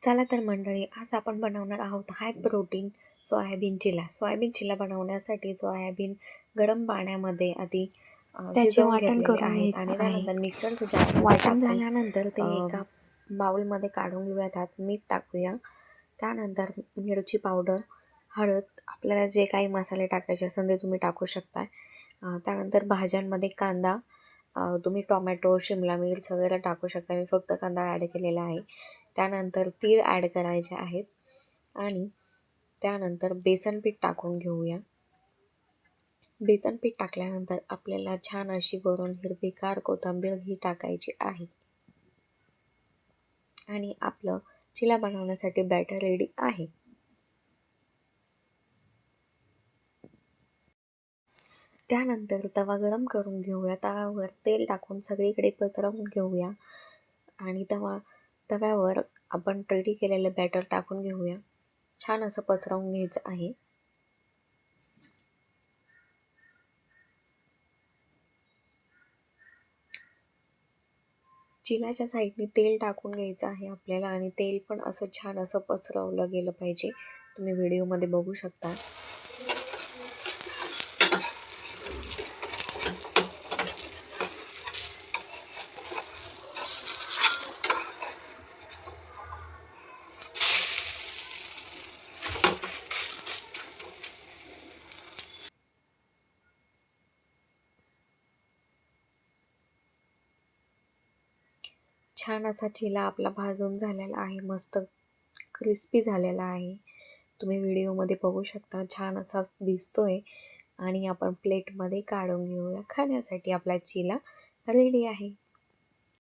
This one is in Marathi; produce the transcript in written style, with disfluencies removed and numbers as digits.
चला तर मंडळी, आज आपण बनवणार आहोत हाय प्रोटीन सोयाबीन चिला. सोयाबीन चिला बनवण्यासाठी सोयाबीन गरम पाण्यामध्ये आधी त्याचे शिजवून वाटण घेतलेले करून आहेत घ्यायचं आणि आहे. त्यानंतर मिक्सरच्या जारमध्ये वाटण टाकून झाल्यानंतर ते एका बाउलमध्ये काढून घेऊया. त्यात मीठ टाकूया. त्यानंतर मिरची पावडर, हळद, आपल्याला जे काही मसाले टाकायचे असेल ते तुम्ही टाकू शकता. त्यानंतर भाज्यांमध्ये कांदा, तुम्ही टोमॅटो, शिमला मिर्च वगैरे टाकू शकता. मी फक्त कांदा ॲड केलेला आहे. त्यानंतर तीळ ॲड करायचे आहेत आणि त्यानंतर बेसन पीठ टाकून घेऊया. बेसन पीठ टाकल्यानंतर आपल्याला छान अशी वरून हिरवीगार कोथिंबीर ही टाकायची आहे आणि आपलं चिला बनवण्यासाठी बॅटर रेडी आहे. त्यानंतर तवा गरम करून घेऊया. तव्यावर तेल टाकून सगळीकडे पसरवून घेऊया आणि तव्यावर आपण रेडी केलेलं बॅटर टाकून घेऊया. छान असं पसरवून घ्यायचं आहे. चिलाच्या साईडने तेल टाकून घ्यायचं आहे आपल्याला आणि तेल पण असं छान असं पसरवलं गेलं पाहिजे. तुम्ही व्हिडिओमध्ये बघू शकता. छान असा चिला आपला भाजून झालेला आहे, मस्त क्रिस्पी झालेला आहे. तुम्ही व्हिडिओमध्ये बघू शकता, छान असा दिसतोय आणि आपण प्लेटमध्ये काढून घेऊया. खाण्यासाठी आपला चिला रेडी आहे.